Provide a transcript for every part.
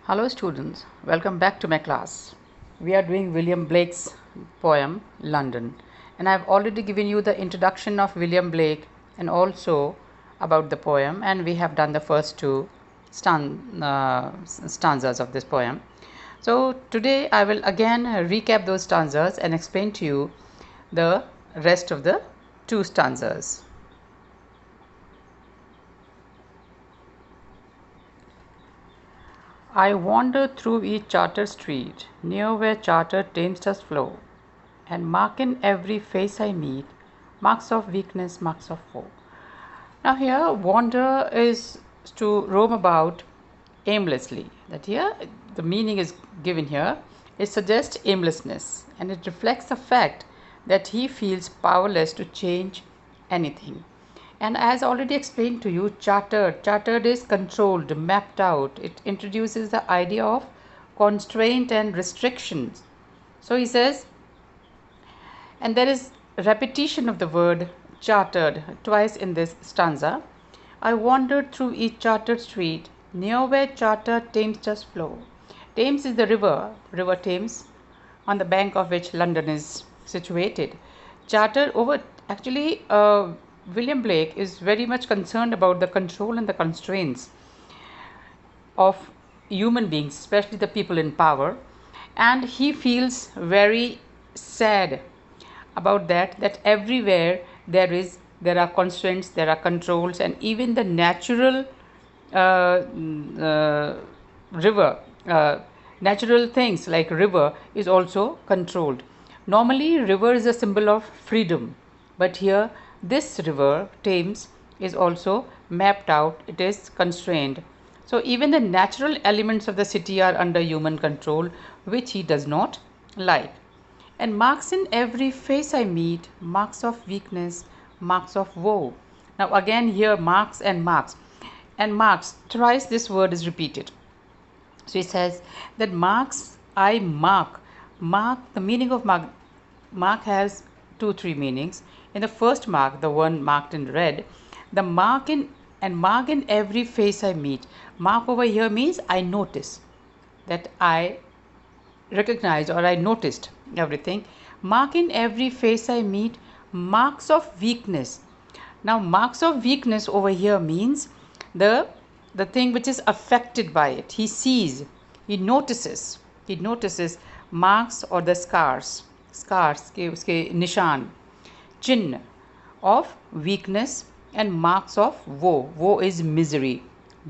Hello students, welcome back to my class. We are doing William Blake's poem London, and I have already given you the introduction of William Blake and also about the poem, and we have done the first two stanzas of this poem. So today I will again recap those stanzas and explain to you the rest of the two stanzas. I wander through each charter street, near where charter tamesters flow, and mark in every face I meet marks of weakness, marks of woe. Now, here, wander is to roam about aimlessly. That here, the meaning is given here. It suggests aimlessness and it reflects the fact that he feels powerless to change anything. And as already explained to you, chartered is controlled, mapped out. It introduces the idea of constraint and restrictions. So he says, and there is repetition of the word chartered twice in this stanza. I wandered through each chartered street, near where chartered Thamessters flow. Thames is the river Thames, on the bank of which London is situated. William Blake is very much concerned about the control and the constraints of human beings, especially the people in power, and he feels very sad about that everywhere there are constraints, there are controls, and even the natural river natural things like river is also controlled. Normally river is a symbol of freedom, but here this river Thames is also mapped out, it is constrained. So even the natural elements of the city are under human control, which he does not like. And marks in every face I meet, marks of weakness, marks of woe. Now again here marks and marks. And marks, thrice this word is repeated. So he says that marks, I mark. Mark, the meaning of mark has three meanings. In the first mark, the one marked in red, the mark in every face I meet. Mark over here means I notice, that I recognized or I noticed everything. Mark in every face I meet, marks of weakness. Now, marks of weakness over here means the thing which is affected by it. He sees, he notices marks or the scars के उसके निशान, चिन्ह of weakness, and marks of woe. Woe is misery,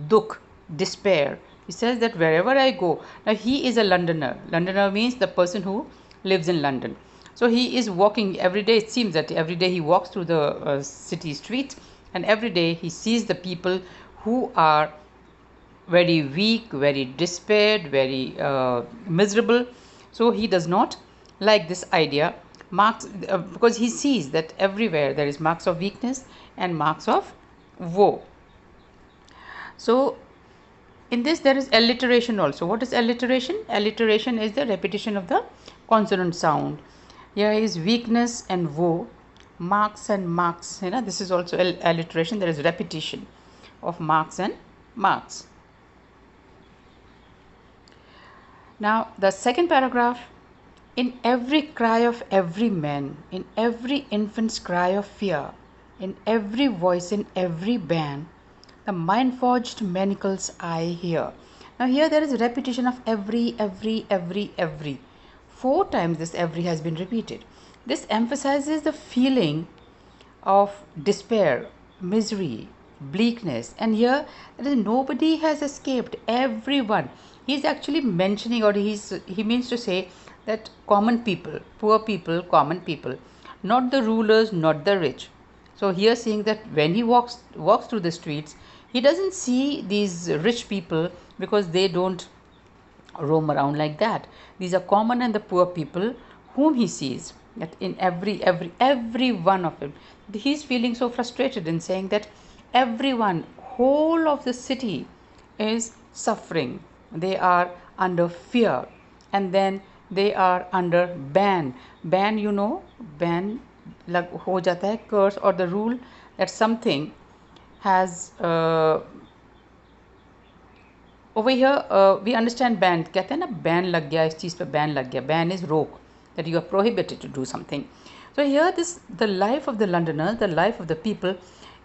dukh, despair. He says that wherever I go, now he is a Londoner. Londoner means the person who lives in London. So he is walking every day. It seems that every day he walks through the city streets, and every day he sees the people who are very weak, very despaired, very miserable. So he does not like this idea. Marks because he sees that everywhere there is marks of weakness and marks of woe. So in this there is alliteration also. What is alliteration? Alliteration is the repetition of the consonant sound. Here is weakness and woe, marks and marks. This is also alliteration. There is repetition of marks and marks. Now the second paragraph. In every cry of every man, in every infant's cry of fear, in every voice, in every band, the mind-forged manacles I hear. Now here there is a repetition of every. 4 times this every has been repeated. This emphasizes the feeling of despair, misery, bleakness, and here there is nobody has escaped. Everyone. He is actually mentioning, or he means to say that common people, poor people, common people, not the rulers, not the rich. So here seeing that when he walks through the streets, he doesn't see these rich people because they don't roam around like that. These are common and the poor people whom he sees, that in every one of them. He's feeling so frustrated in saying that everyone, whole of the city is suffering. They are under fear, and then they are under ban. Ban, ban lag ho jata hai, curse or the rule that something has over here we understand ban, कहते हैं ना ban लग गया, इस चीज़ पे ban लग गया, ban is रोक, that you are prohibited to do something. So here the life of the Londoners, the life of the people,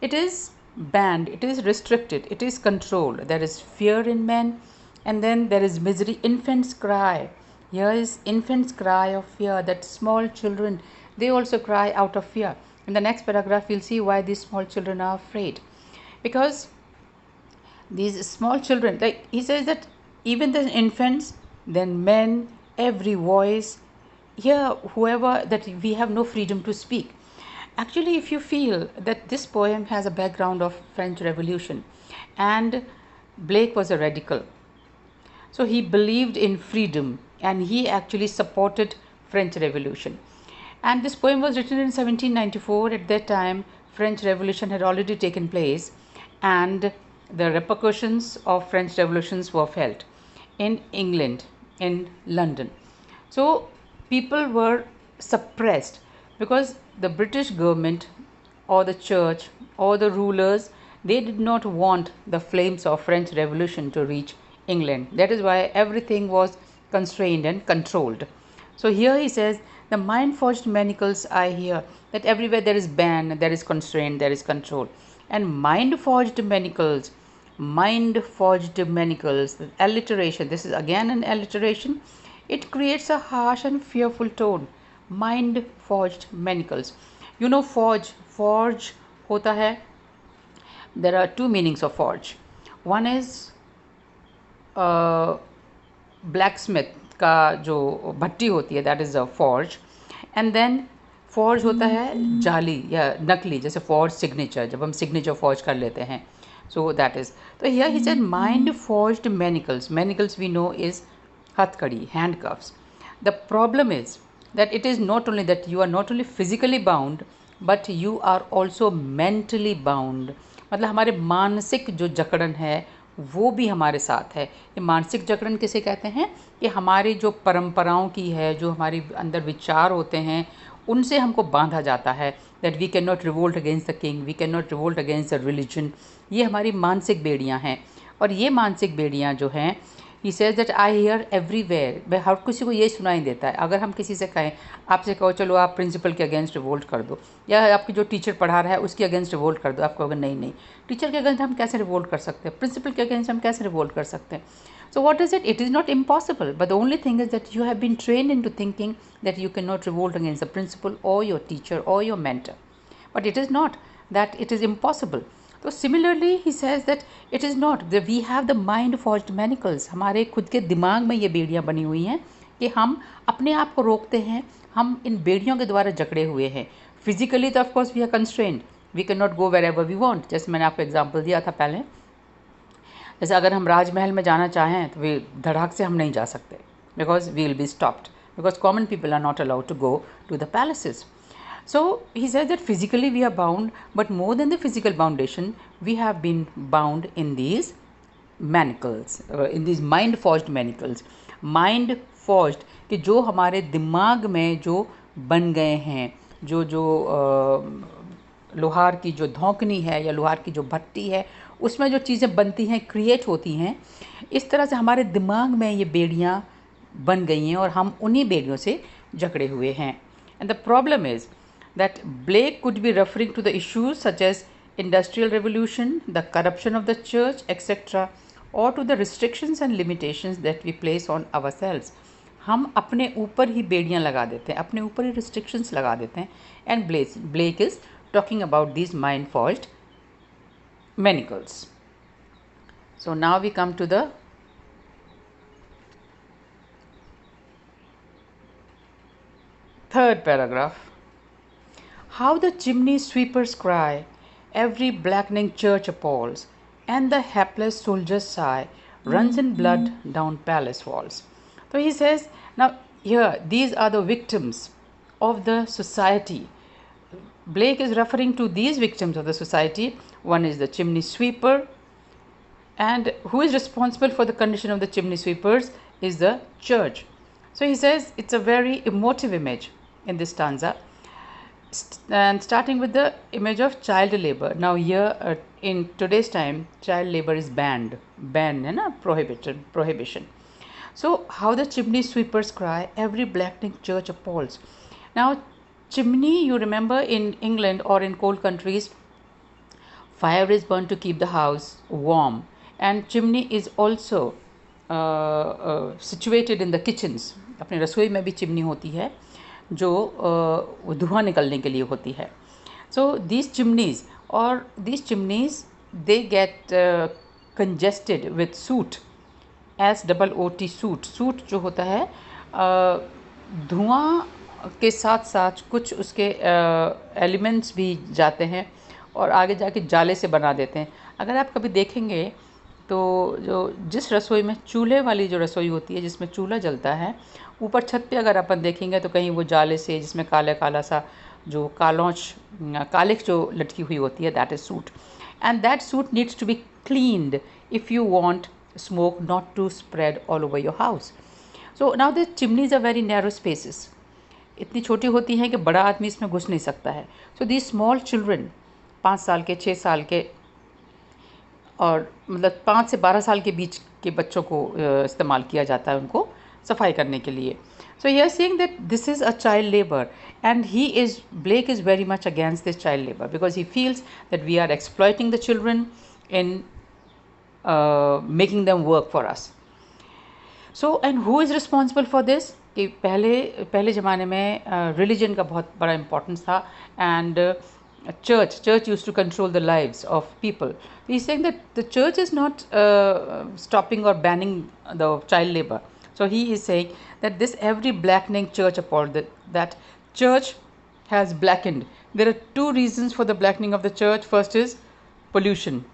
it is banned, it is restricted, it is controlled. There is fear in men, and then there is misery. Infants cry. Here is infants cry of fear, that small children, they also cry out of fear. In the next paragraph we'll see why these small children are afraid, because these small children, like he says that even the infants, then men, every voice, here whoever, that we have no freedom to speak. Actually, if you feel that this poem has a background of French Revolution, and Blake was a radical, so he believed in freedom and he actually supported French Revolution. And this poem was written in 1794. At that time, French Revolution had already taken place, and the repercussions of French revolutions were felt in England, in London. So people were suppressed because the British government or the church or the rulers, they did not want the flames of French Revolution to reach England. That is why everything was constrained and controlled. So here he says, the mind forged manacles I hear, that everywhere there is ban, there is constraint, there is control. And mind forged manacles, alliteration, this is again an alliteration. It creates a harsh and fearful tone. Mind forged manacles. You know, forge hota hai. There are two meanings of forge. One is blacksmith का जो भट्टी होती है, that is a forge. And then forge होता है जाली या नकली, जैसे फॉर्ज सिग्नेचर, जब हम सिग्नेचर फॉर्ज कर लेते हैं. सो दैट इज़, तो here he said mind forged manacles we know is हथकड़ी, handcuffs. The problem is that it is not only that you are not only physically bound, but you are also mentally bound. मतलब हमारे मानसिक जो जकड़न है वो भी हमारे साथ है. ये मानसिक जकड़न किसे कहते हैं? कि हमारी जो परंपराओं की है, जो हमारे अंदर विचार होते हैं, उनसे हमको बांधा जाता है. That we can not revolt against the king, we can not revolt against the religion. ये हमारी मानसिक बेड़ियाँ हैं. और ये मानसिक बेड़ियाँ जो हैं, he says that I hear everywhere, मैं हर किसी को ये सुनाई देता है. अगर हम किसी से कहें, आपसे कहो चलो आप प्रिंसिपल के अगेंस्ट रिवोल्ट कर दो, या आपकी जो टीचर पढ़ा रहा है उसके अगेंस्ट रिवोल्ट कर दो, आप कहोगे नहीं नहीं, टीचर के अगेंस्ट हम कैसे रिवोल्ट कर सकते हैं, प्रिंसिपल के अगेंस्ट हम कैसे रिवोल्ट कर सकते हैं. So what is it? It is not impossible, but the only thing is that you have been trained into thinking that you cannot revolt against the principal or your teacher or your mentor. But it is not that it is impossible. So similarly he says that it is not that we have the mind forged manacles. हमारे खुद के दिमाग में ये बेड़ियाँ बनी हुई हैं कि हम अपने आप को रोकते हैं, हम इन बेड़ियों के द्वारा जकड़े हुए हैं. फिजिकली तो of course we are constrained, we can not go wherever we want. जैसे मैंने आपको एग्जाम्पल दिया था पहले, जैसे अगर हम राजमहल में जाना चाहें तो वे धड़ाक से हम नहीं जा सकते, because we will be stopped, because common people are not allowed to go to the palaces. So he says that physically we are bound, but more than the physical foundation, we have been bound in these manacles, in these mind forged manacles. Mind forged कि जो हमारे दिमाग में जो बन गए हैं, जो लोहार की जो धौंकनी है या लोहार की जो भट्टी है, उसमें जो चीज़ें बनती हैं, क्रिएट होती हैं, इस तरह से हमारे दिमाग में ये बेड़ियाँ बन गई हैं और हम उन्हीं बेड़ियों से जकड़े हुए हैं. And the problem is that Blake could be referring to the issues such as industrial revolution, the corruption of the church, etc., or to the restrictions and limitations that we place on ourselves. हम अपने ऊपर ही बेड़ियाँ लगा देते हैं, अपने ऊपर ही restrictions लगा देते हैं. And Blake is talking about these mind forged manacles. So now we come to the third paragraph. How the chimney sweepers cry, every blackening church appalls, and the hapless soldier's sigh runs in blood down palace walls. So he says, now here these are the victims of the society. Blake is referring to these victims of the society. One is the chimney sweeper, and who is responsible for the condition of the chimney sweepers is the church. So he says it's a very emotive image in this stanza. And starting with the image of child labor. Now here in today's time child labor is banned है ना, prohibition. So how the chimney sweepers cry, every blackening church appalls. Now chimney, you remember in England or in cold countries, fire is burned to keep the house warm, and chimney is also situated in the kitchens. अपने रसोई में भी chimney होती है जो धुआं निकलने के लिए होती है. So these chimneys they get congested with soot, SOOT. soot जो होता है धुआं के साथ साथ कुछ उसके एलिमेंट्स भी जाते हैं और आगे जाके जाले से बना देते हैं. अगर आप कभी देखेंगे तो जिस रसोई में चूल्हे वाली जो रसोई होती है, जिसमें चूल्हा जलता है, ऊपर छत पे अगर अपन देखेंगे तो कहीं वो जाले से, जिसमें काला सा जो कालिख जो लटकी हुई होती है, that is soot. And that soot needs to be cleaned if you want smoke not to spread all over your house. So now the chimneys are very narrow spaces. इतनी छोटी होती हैं कि बड़ा आदमी इसमें घुस नहीं सकता है. So these small children, 5 साल के, 6 साल के, और मतलब 5 से 12 साल के बीच के बच्चों को इस्तेमाल किया जाता है उनको सफाई करने के लिए. So he is saying that this is a child labor, and Blake is very much against this child labor because he feels that we are exploiting the children in making them work for us. So and who is responsible for this? कि पहले ज़माने में religion का बहुत बड़ा importance था, and church used to control the lives of people. He's saying that the church is not stopping or banning the child labor. So he is saying that this every blackening church appalled, that church has blackened. There are 2 reasons for the blackening of the church. First is pollution.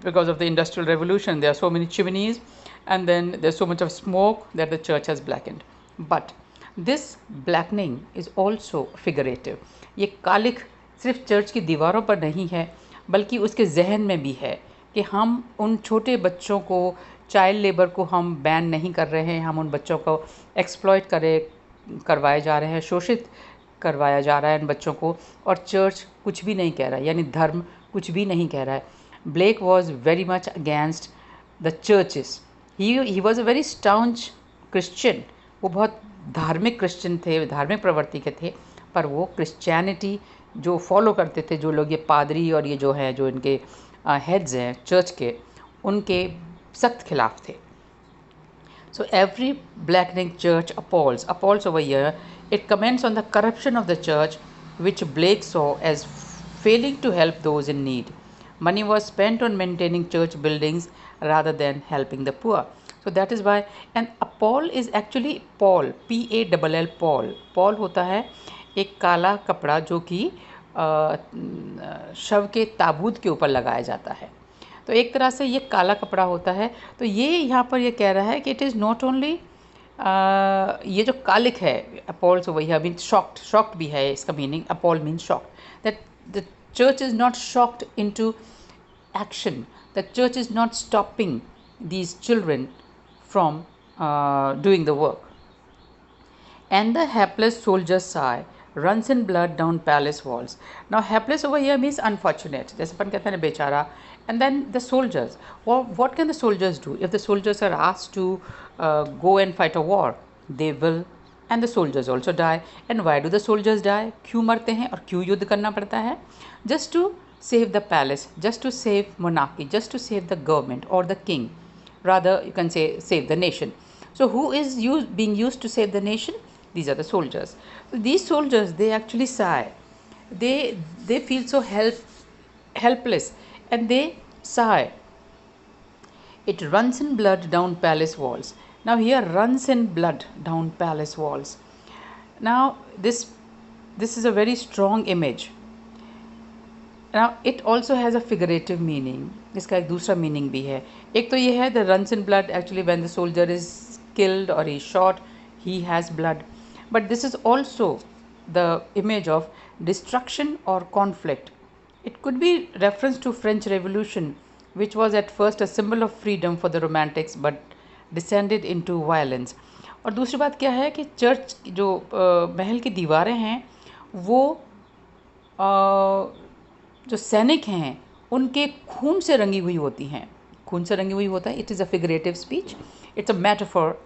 Because of the Industrial Revolution, there are so many chimneys, and then there's so much of smoke that the church has blackened. But this blackening is also figurative. ये कालिख सिर्फ church की दीवारों पर नहीं है, बल्कि उसके जहन में भी है कि हम उन छोटे बच्चों को, चाइल्ड लेबर को हम बैन नहीं कर रहे हैं, हम उन बच्चों को एक्सप्लॉइट करवाए जा रहे हैं, शोषित करवाया जा रहा है इन बच्चों को, और चर्च कुछ भी नहीं कह रहा है, यानी धर्म कुछ भी नहीं कह रहा है. Blake was very much against the churches. He was a very staunch Christian. वो बहुत धार्मिक क्रिश्चियन थे, धार्मिक प्रवृत्ति के थे, पर वो क्रिश्चियनिटी जो फॉलो करते थे, जो लोग ये पादरी और ये जो है, जो इनके हेड्स हैं चर्च के, उनके सख्त खिलाफ थे. So every blackening church appalls over here. It comments on the corruption of the church, which Blake saw as failing to help those in need. Money was spent on maintaining church buildings rather than helping the poor. So that is why, and appall is actually pall, P-A-L-L, pall. Pall होता है एक काला कपड़ा जो कि शव के ताबूत के ऊपर लगाया जाता है. तो एक तरह से ये काला कपड़ा होता है. तो ये यहाँ पर ये कह रहा है कि इट इज़ नॉट ओनली ये जो कालिक है, appalls over here means shocked भी है इसका meaning. appall means shocked, that the church is not shocked into action. The church is not stopping these children from doing the work. And the hapless soldier's sigh runs in blood down palace walls. Now hapless over here means unfortunate, जैसे अपन कहते हैं बेचारा. And then the soldiers, what can the soldiers do? If the soldiers are asked to go and fight a war, they will, and the soldiers also die. And why do the soldiers die? क्यों मरते हैं और क्यों युद्ध करना पड़ता है? Just to save the palace, just to save monarchy, just to save the government or the king. Rather, you can say save the nation. So who is being used to save the nation? These are the soldiers. So these soldiers, they actually sigh. They feel so helpless, and they sigh. It runs in blood down palace walls. Now here, runs in blood down palace walls. Now this is a very strong image. Now it also has a figurative meaning. इसका एक दूसरा meaning भी है. एक तो ये है the runs in blood, actually when the soldier is killed or he is shot, he has blood. But this is also the image of destruction or conflict. It could be reference to French Revolution, which was at first a symbol of freedom for the romantics but descended into violence. और दूसरी बात क्या है कि church जो महल की दीवारें हैं वो जो सैनिक हैं उनके खून से रंगी हुई होती हैं। खून से रंगी हुई होता है, it is a figurative speech, it's a metaphor.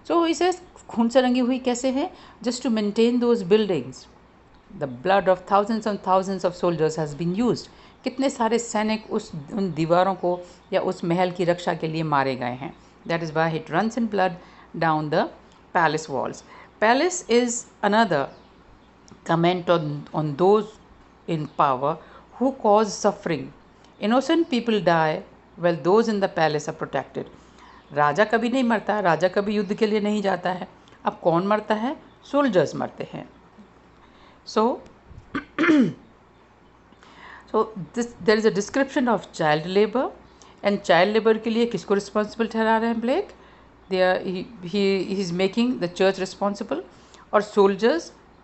So इसे खून से रंगी हुई कैसे है? Just to maintain those buildings the blood of thousands of soldiers has been used. कितने सारे सैनिक उन दीवारों को या उस महल की रक्षा के लिए मारे गए हैं। That is why it runs in blood down the palace walls. Palace is another comment on those in power who cause suffering. Innocent people die while those in the palace are protected. राजा कभी नहीं मरता, राजा कभी युद्ध के लिए नहीं जाता है। अब कौन मरता है? सोल्जर्स मरते हैं। So there is a description of child labour, and child labour के लिए किसको रिस्पॉन्सिबल ठहरा रहे हैं Blake? He is making the church responsible. और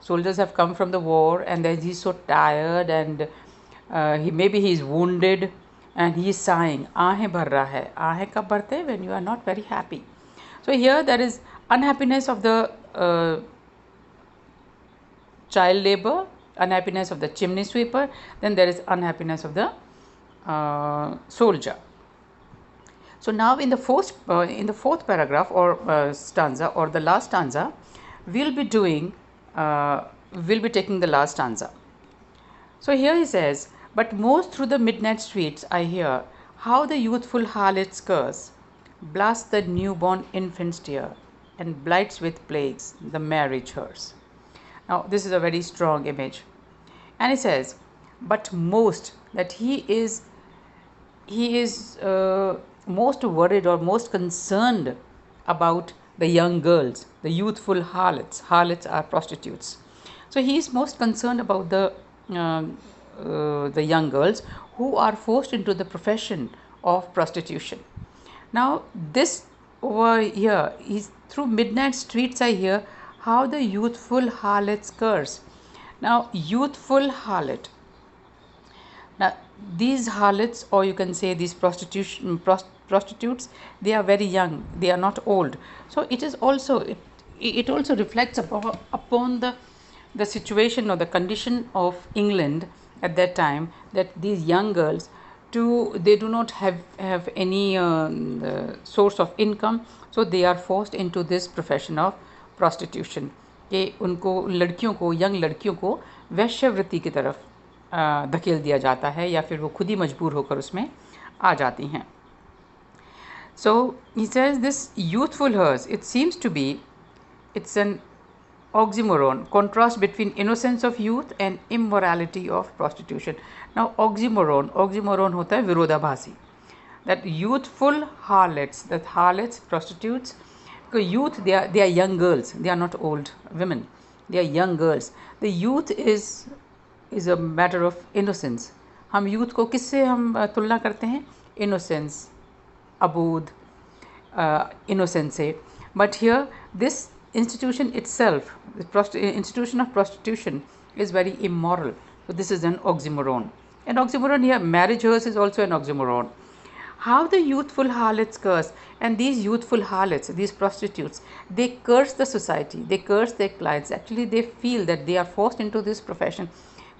soldiers have come from the war, and then he's so tired, and maybe he is wounded, and he is sighing. आहें भर रहा है। आहें कब भरते हैं? When you are not very happy. So here there is unhappiness of the child labor, unhappiness of the chimney sweeper, then there is unhappiness of the soldier. So now in the fourth paragraph or stanza, or the last stanza, we'll be taking the last stanza. So here he says, but most through the midnight streets I hear how the youthful harlots curse, blast the newborn infant's tear, and blights with plagues the marriage hearse. Now this is a very strong image, and he says, but most, that he is most worried or most concerned about the young girls, the youthful harlots. Harlots are prostitutes. So he is most concerned about the young girls who are forced into the profession of prostitution. Now this over here is through midnight streets I hear how the youthful harlots curse. Now youthful harlot. Now these harlots, or you can say these prostitutes, they are very young, they are not old. So it is also it also reflects upon the situation or the condition of England at that time, that these young girls they do not have any source of income, so they are forced into this profession of prostitution. कि उनको लड़कियों को, young लड़कियों को वैश्यवृत्ति की तरफ धकेल दिया जाता है, या फिर वो खुद ही मजबूर होकर उसमें आ जाती हैं. So he says this youthful hers, it seems to be, it's an oxymoron, contrast between innocence of youth and immorality of prostitution. Now oxymoron होता है विरोधाभासी. That youthful harlots, that harlots, prostitutes, youth, they are young girls, they are not old women, they are young girls. The youth is a matter of innocence. हम youth को किससे हम तुलना करते हैं? Innocence, अबूद, innocence से. But here this institution itself, the institution of prostitution, is very immoral. So this is an oxymoron. An oxymoron here, marriage hers, is also an oxymoron. How the youthful harlots curse, and these youthful harlots, these prostitutes, they curse the society, they curse their clients. Actually they feel that they are forced into this profession.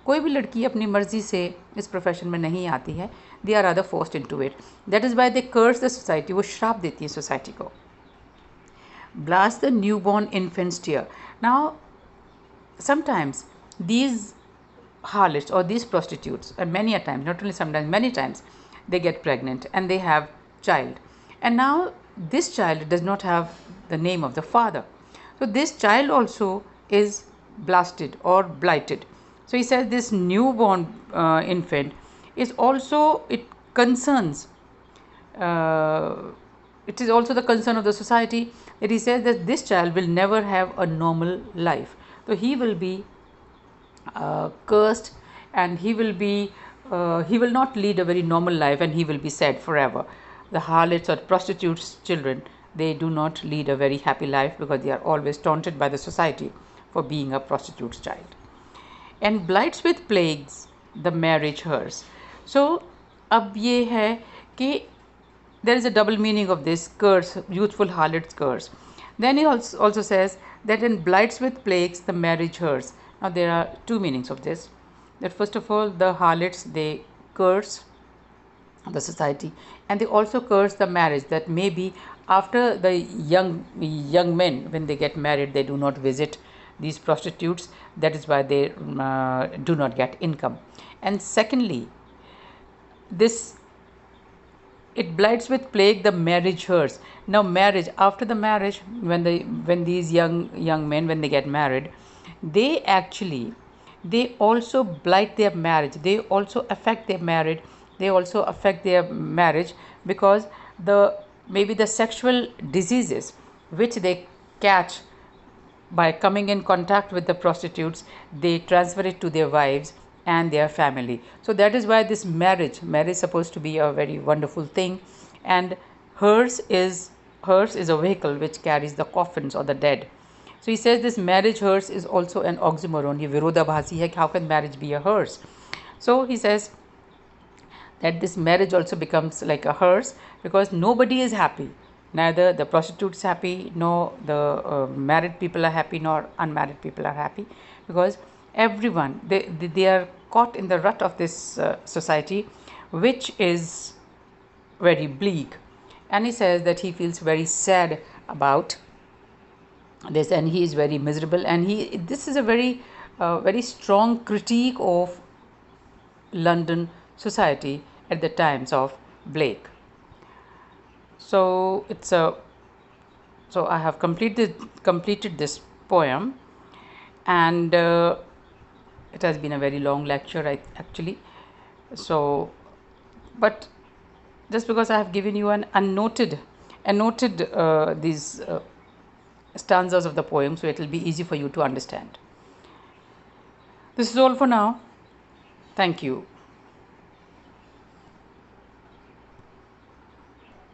कोई भी लड़की अपनी मर्जी से इस profession में नहीं आती है. They are rather forced into it. That is why they curse the society. वो श्राप देती है सोसाइटी को. Blast the newborn infant's tear. Now sometimes these harlots or these prostitutes, and many a times, not only sometimes, many times, they get pregnant and they have child, and now this child does not have the name of the father, so this child also is blasted or blighted. So he says this newborn infant is also, it concerns, it is also the concern of the society, that he says that this child will never have a normal life. So he will be cursed, and he will not lead a very normal life, and he will be sad forever. The harlots or prostitutes' children, they do not lead a very happy life, because they are always taunted by the society for being a prostitute's child. And blights with plagues the marriage hers. So अब ये है कि there is a double meaning of this curse, youthful harlot's curse. Then he also says that in blights with plagues the marriage hers. Now there are two meanings of this. That first of all, the harlots, they curse the society, and they also curse the marriage, that maybe after the young men, when they get married, they do not visit these prostitutes. That is why they do not get income. And secondly, this, it blights with plague the marriage hearse. Now marriage, after the marriage, when these young men, when they get married, they actually, they also blight their marriage, they also affect their marriage, they also affect their marriage, because the maybe the sexual diseases which they catch by coming in contact with the prostitutes, they transfer it to their wives and their family. So that is why this marriage is supposed to be a very wonderful thing, and hers is a vehicle which carries the coffins or the dead. So he says this marriage hearse is also an oxymoron. Ye virodhabasi hai, how can marriage be a hearse? So he says that this marriage also becomes like a hearse, because nobody is happy. Neither the prostitutes happy, nor the married people are happy, nor unmarried people are happy, because everyone, they are caught in the rut of this society, which is very bleak. And he says that he feels very sad about this, and he is very miserable, and this is a very strong critique of London society at the times of Blake. So it's a so I have completed this poem, and it has been a very long lecture, actually. So, but just because I have given you an annotated these stanzas of the poem, so it will be easy for you to understand. This is all for now. Thank you.